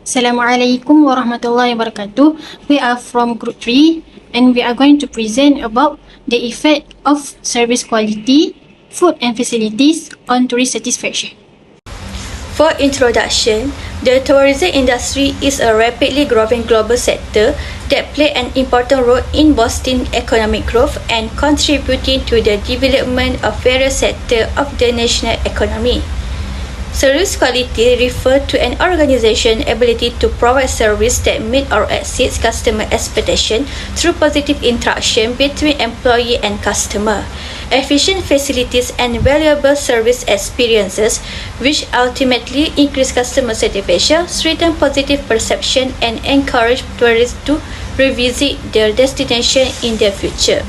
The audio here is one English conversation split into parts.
Assalamualaikum warahmatullahi wabarakatuh. We are from Group 3 and we are going to present about the effect of service quality, food and facilities on tourist satisfaction. For introduction, the tourism industry is a rapidly growing global sector that plays an important role in boosting economic growth and contributing to the development of various sectors of the national economy. Service quality refers to an organization's ability to provide service that meet or exceeds customer expectation through positive interaction between employee and customer, efficient facilities and valuable service experiences, which ultimately increase customer satisfaction, strengthen positive perception, and encourage tourists to revisit their destination in the future.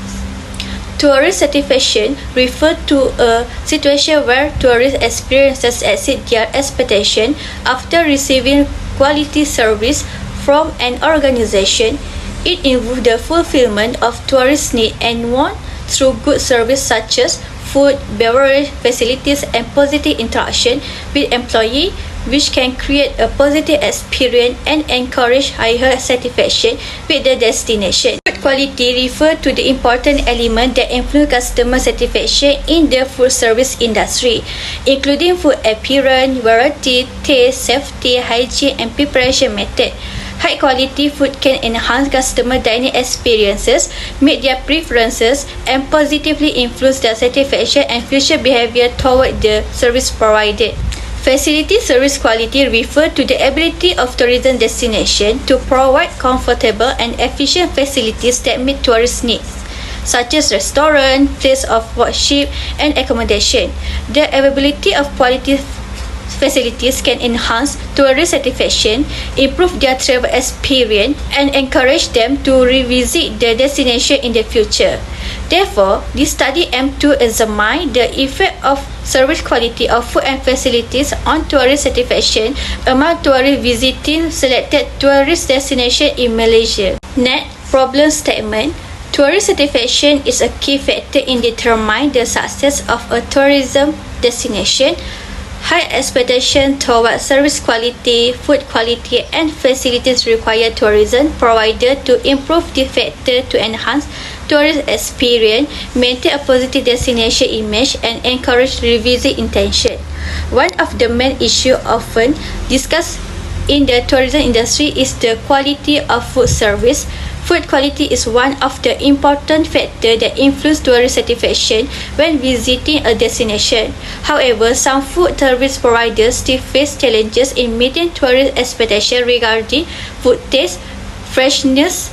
Tourist satisfaction refers to a situation where tourist experiences exceed their expectation after receiving quality service from an organization. It involves the fulfillment of tourist needs and wants through good service such as food, beverage, facilities, and positive interaction with employees, which can create a positive experience and encourage higher satisfaction with the destination. Food quality refers to the important element that influence customer satisfaction in the food service industry, including food appearance, variety, taste, safety, hygiene, and preparation method. High quality food can enhance customer dining experiences, meet their preferences, and positively influence their satisfaction and future behavior toward the service provided. Facility service quality refers to the ability of tourism destination to provide comfortable and efficient facilities that meet tourist needs, such as restaurant, place of worship, and accommodation. The availability of quality facilities can enhance tourist satisfaction, improve their travel experience, and encourage them to revisit the destination in the future. Therefore, this study aims to examine the effect of service quality of food and facilities on tourist satisfaction among tourists visiting selected tourist destinations in Malaysia. Next, problem statement. Tourist satisfaction is a key factor in determining the success of a tourism destination. High expectation toward service quality, food quality, and facilities require tourism providers to improve the factor to enhance tourist experience, maintain a positive destination image, and encourage revisit intention. One of the main issues often discussed in the tourism industry is the quality of food service. Food quality is one of the important factors that influence tourist satisfaction when visiting a destination. However, some food service providers still face challenges in meeting tourist expectations regarding food taste, freshness,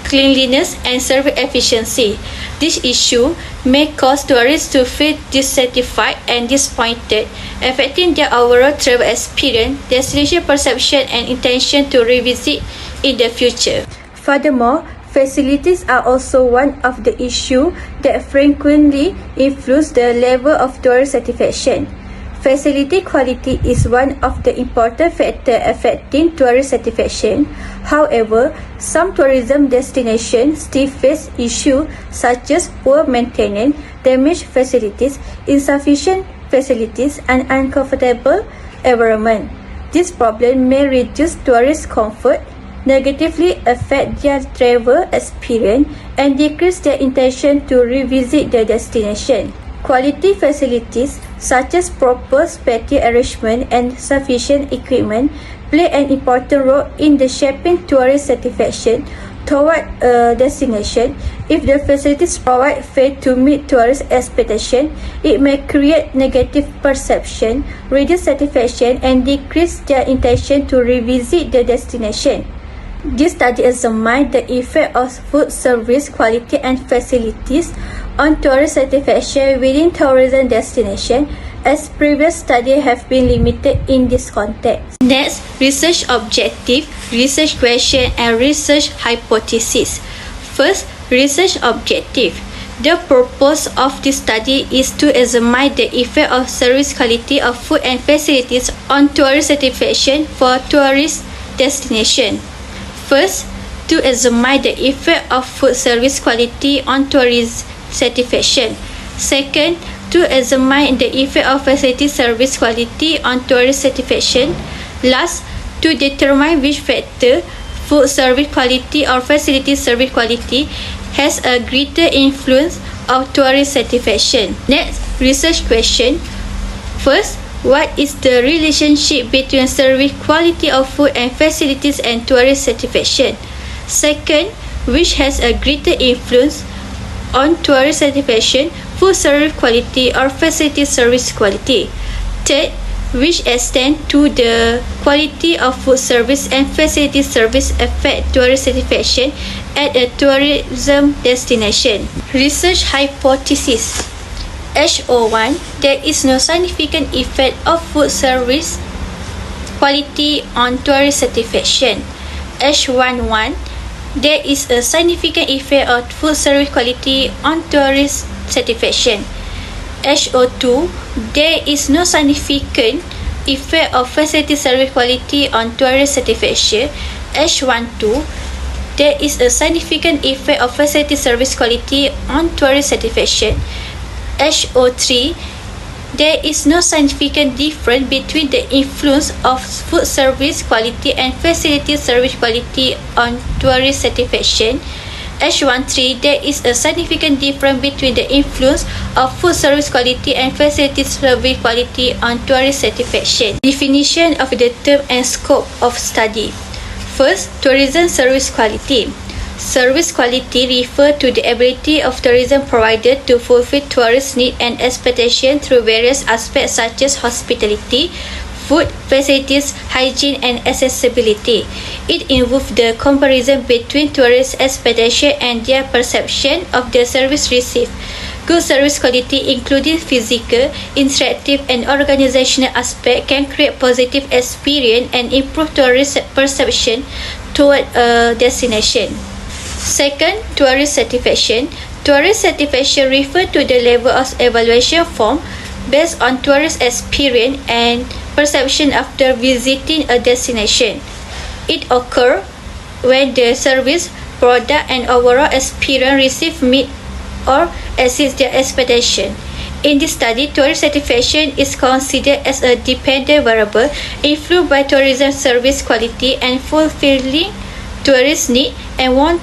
cleanliness, and service efficiency. This issue may cause tourists to feel dissatisfied and disappointed, affecting their overall travel experience, destination perception, and intention to revisit in the future. Furthermore, facilities are also one of the issues that frequently influence the level of tourist satisfaction. Facility quality is one of the important factors affecting tourist satisfaction. However, some tourism destinations still face issues such as poor maintenance, damaged facilities, insufficient facilities, and uncomfortable environment. This problem may reduce tourist comfort, negatively affect their travel experience, and decrease their intention to revisit the destination. Quality facilities such as proper spatial arrangement and sufficient equipment play an important role in the shaping tourist satisfaction toward a destination. If the facilities provided fail to meet tourist expectations, it may create negative perception, reduce satisfaction, and decrease their intention to revisit the destination. This study examined the effect of food service quality and facilities on tourist satisfaction within tourism destination, as previous studies have been limited in this context. Next, research objective, research question, and research hypothesis. First, research objective. The purpose of this study is to examine the effect of service quality of food and facilities on tourist satisfaction for tourist destination. First, to examine the effect of food service quality on tourist satisfaction. Second, to examine the effect of facility service quality on tourist satisfaction. Last, to determine which factor, food service quality or facility service quality, has a greater influence of tourist satisfaction. Next, research question. First, what is the relationship between service quality of food and facilities and tourist satisfaction? Second, which has a greater influence on tourist satisfaction, food service quality or facility service quality? Third, which extent to the quality of food service and facility service affect tourist satisfaction at a tourism destination? Research hypothesis. HO1, there is no significant effect of food service quality on tourist satisfaction. H11, there is a significant effect of food service quality on tourist satisfaction. HO2, there is no significant effect of facility service quality on tourist satisfaction. H12, there is a significant effect of facility service quality on tourist satisfaction. HO3, there is no significant difference between the influence of food service quality and facility service quality on tourist satisfaction. H13, there is a significant difference between the influence of food service quality and facility service quality on tourist satisfaction. Definition of the term and scope of study. First, tourism service quality. Service quality refers to the ability of tourism provider to fulfill tourist needs and expectations through various aspects such as hospitality, food, facilities, hygiene, and accessibility. It involves the comparison between tourist expectation and their perception of the service received. Good service quality, including physical, interactive, and organizational aspects, can create positive experience and improve tourist perception toward a destination. Second, tourist satisfaction. Tourist satisfaction refers to the level of evaluation formed based on tourist experience and perception after visiting a destination. It occurs when the service, product, and overall experience received meet or exceeds their expectation. In this study, tourist satisfaction is considered as a dependent variable influenced by tourism service quality and fulfilling tourist need, and one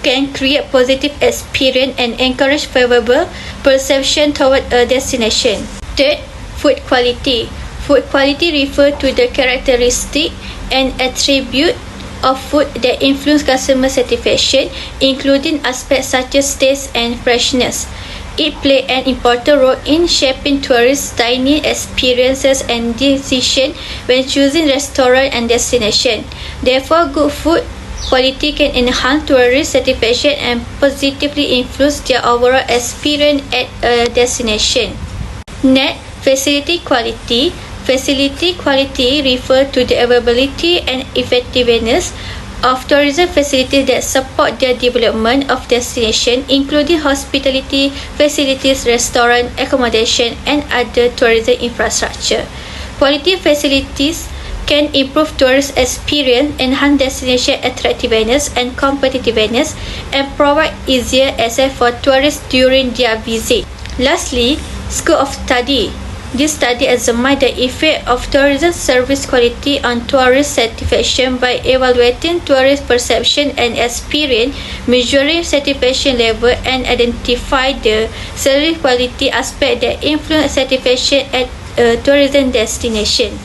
can create positive experience and encourage favorable perception toward a destination. Third, food quality. Food quality refers to the characteristic and attribute of food that influence customer satisfaction, including aspects such as taste and freshness. It plays an important role in shaping tourist dining experiences and decisions when choosing restaurant and destination. Therefore, good food quality can enhance tourist satisfaction and positively influence their overall experience at a destination. Next, facility quality. Facility quality refers to the availability and effectiveness of tourism facilities that support the development of destination, including hospitality facilities, restaurant, accommodation, and other tourism infrastructure. Quality facilities can improve tourist experience, enhance destination attractiveness and competitiveness, and provide easier access for tourists during their visit. Lastly, scope of study. This study examined the effect of tourism service quality on tourist satisfaction by evaluating tourist perception and experience, measuring satisfaction level, and identify the service quality aspect that influence satisfaction at a tourism destination.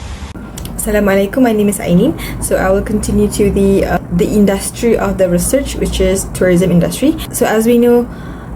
Assalamualaikum, my name is Ainin. So I will continue to the industry of the research, which is tourism industry. So as we know,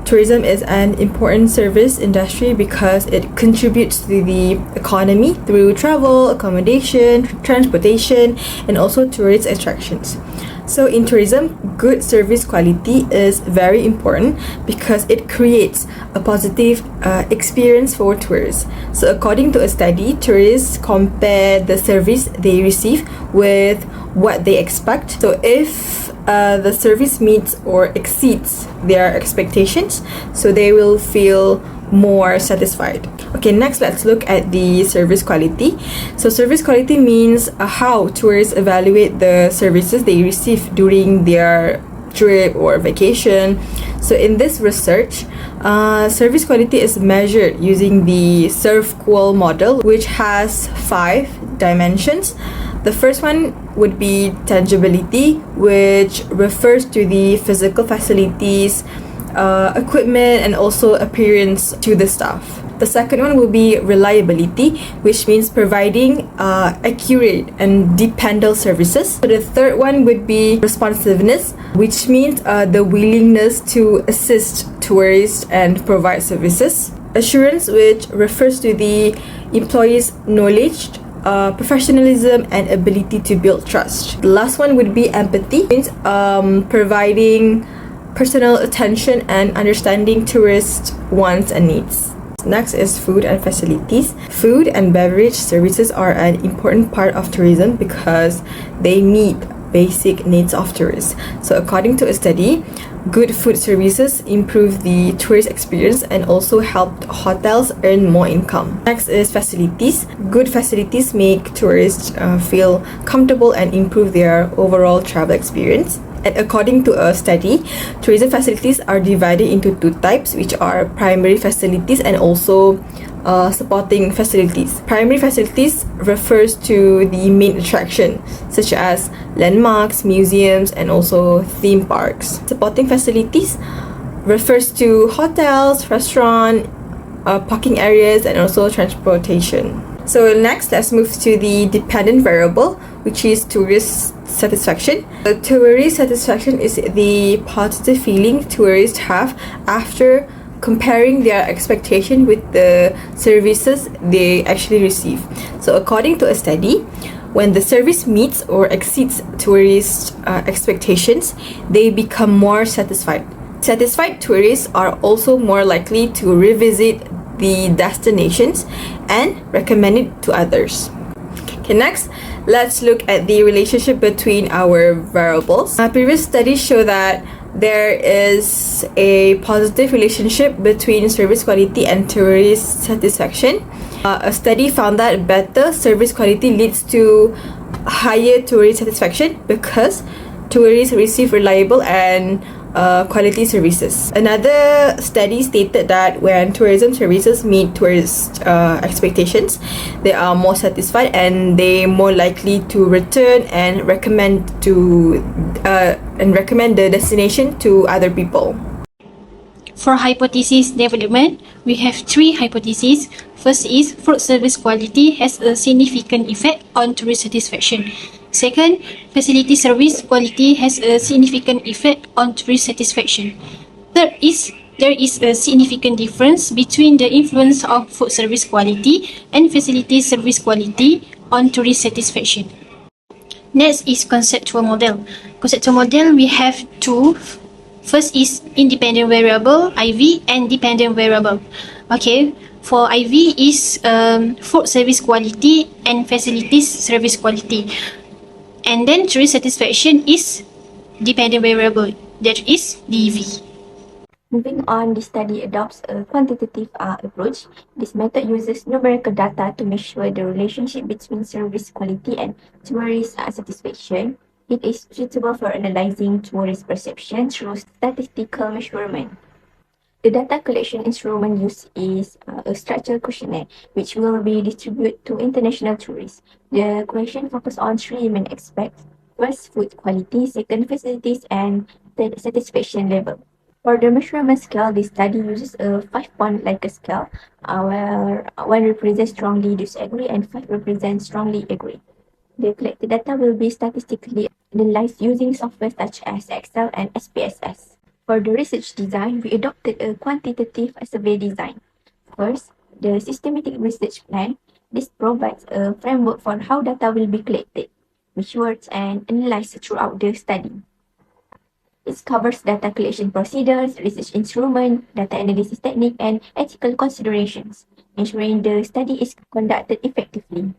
tourism is an important service industry because it contributes to the economy through travel, accommodation, transportation, and also tourist attractions. So in tourism, good service quality is very important because it creates a positive experience for tourists. So according to a study, tourists compare the service they receive with what they expect. So if the service meets or exceeds their expectations, so they will feel more satisfied. Okay, next let's look at the service quality. So service quality means how tourists evaluate the services they receive during their trip or vacation. So in this research, Service quality is measured using the SERVQUAL model, which has 5 dimensions. The first one would be tangibility, which refers to the physical facilities, equipment, and also appearance to the staff. The second one will be reliability, which means providing accurate and dependable services. So the third one would be responsiveness, which means the willingness to assist tourists and provide services. Assurance, which refers to the employees' knowledge, professionalism, and ability to build trust. The last one would be empathy, means providing personal attention and understanding tourists' wants and needs. Next is food and facilities. Food and beverage services are an important part of tourism because they meet basic needs of tourists. So according to a study, good food services improve the tourist experience and also help hotels earn more income. Next is facilities. Good facilities make tourists feel comfortable and improve their overall travel experience. And according to a study, tourism facilities are divided into 2 types, which are primary facilities and also supporting facilities. Primary facilities refers to the main attraction, such as landmarks, museums, and also theme parks. Supporting facilities refers to hotels, restaurant, parking areas, and also transportation. So next, let's move to the dependent variable, which is tourist satisfaction. The tourist satisfaction is the positive feeling tourists have after comparing their expectation with the services they actually receive. So according to a study, when the service meets or exceeds tourist expectations, they become more satisfied. Satisfied tourists are also more likely to revisit the destinations and recommend it to others. Okay, next, let's look at the relationship between our variables. Previous studies show that there is a positive relationship between service quality and tourist satisfaction. A study found that better service quality leads to higher tourist satisfaction because tourists receive reliable and quality services. Another study stated that when tourism services meet tourist expectations, they are more satisfied and they more likely to return and recommend the destination to other people. For hypothesis development, we have 3 hypotheses. First is food service quality has a significant effect on tourist satisfaction. Second, facility service quality has a significant effect on tourist satisfaction. Third is there is a significant difference between the influence of food service quality and facility service quality on tourist satisfaction. Next is conceptual model. Conceptual model, we have 2. First is independent variable, IV, and dependent variable. Okay, for IV is food service quality and facilities service quality. And then tourist satisfaction is dependent variable, that is DV. Moving on, the study adopts a quantitative approach. This method uses numerical data to measure the relationship between service quality and tourist satisfaction. It is suitable for analyzing tourist perception through statistical measurement. The data collection instrument used is a structured questionnaire, which will be distributed to international tourists. The question focuses on 3 main aspects. First, food quality, second, facilities, and third, satisfaction level. For the measurement scale, the study uses a 5-point Likert scale, where 1 represents strongly disagree and 5 represents strongly agree. The collected data will be statistically analyzed using software such as Excel and SPSS. For the research design, we adopted a quantitative survey design. First, the systematic research plan. This provides a framework for how data will be collected, measured, and analyzed throughout the study. It covers data collection procedures, research instrument, data analysis technique, and ethical considerations, ensuring the study is conducted effectively.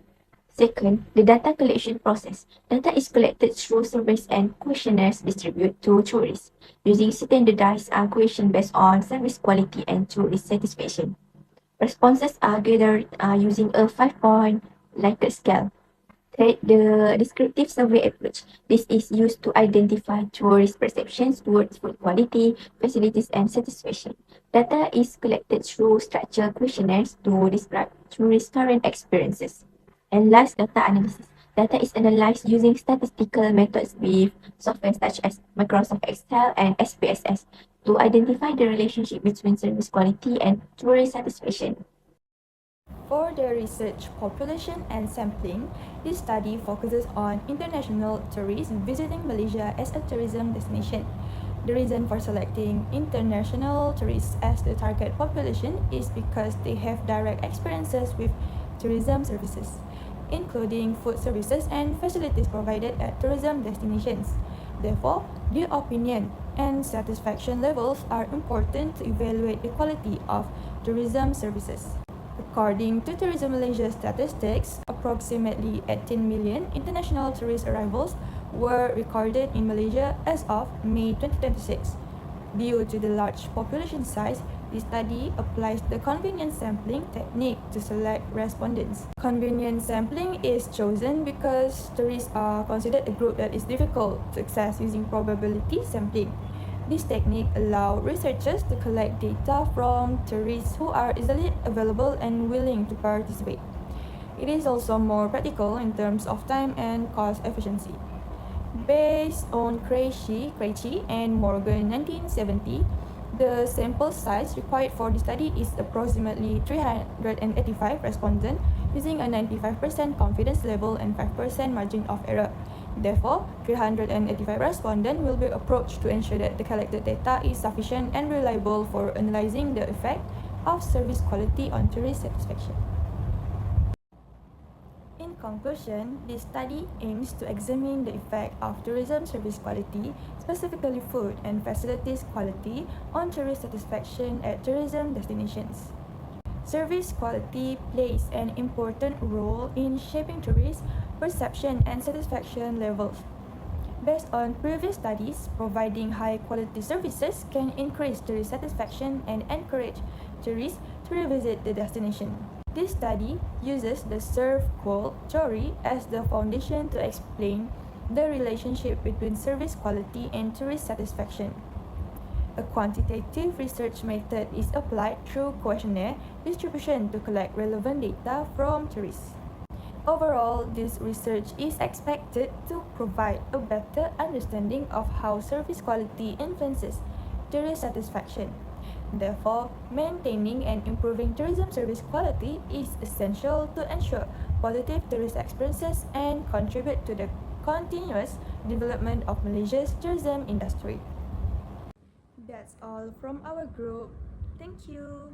Second, the data collection process. Data is collected through surveys and questionnaires distributed to tourists, using standardized questions based on service quality and tourist satisfaction. Responses are gathered using a 5-point Likert scale. Third, the descriptive survey approach. This is used to identify tourist perceptions towards food quality, facilities, and satisfaction. Data is collected through structured questionnaires to describe tourists' current experiences. And last, data analysis. Data is analyzed using statistical methods with software such as Microsoft Excel and SPSS to identify the relationship between service quality and tourist satisfaction. For the research population and sampling, this study focuses on international tourists visiting Malaysia as a tourism destination. The reason for selecting international tourists as the target population is because they have direct experiences with tourism services, including food services and facilities provided at tourism destinations. Therefore, their opinion and satisfaction levels are important to evaluate the quality of tourism services. According to Tourism Malaysia statistics, approximately 18 million international tourist arrivals were recorded in Malaysia as of May 2026. Due to the large population size, this study applies the convenience sampling technique to select respondents. Convenience sampling is chosen because tourists are considered a group that is difficult to access using probability sampling. This technique allows researchers to collect data from tourists who are easily available and willing to participate. It is also more practical in terms of time and cost efficiency. Based on Krejci and Morgan 1970, the sample size required for the study is approximately 385 respondents using a 95% confidence level and 5% margin of error. Therefore, 385 respondents will be approached to ensure that the collected data is sufficient and reliable for analyzing the effect of service quality on tourist satisfaction. In conclusion, this study aims to examine the effect of tourism service quality, specifically food and facilities quality, on tourist satisfaction at tourism destinations. Service quality plays an important role in shaping tourist perception and satisfaction levels. Based on previous studies, providing high-quality services can increase tourist satisfaction and encourage tourists to revisit the destination. This study uses the serve qual theory as the foundation to explain the relationship between service quality and tourist satisfaction. A quantitative research method is applied through questionnaire distribution to collect relevant data from tourists. Overall, this research is expected to provide a better understanding of how service quality influences tourist satisfaction. Therefore, maintaining and improving tourism service quality is essential to ensure positive tourist experiences and contribute to the continuous development of Malaysia's tourism industry. That's all from our group. Thank you.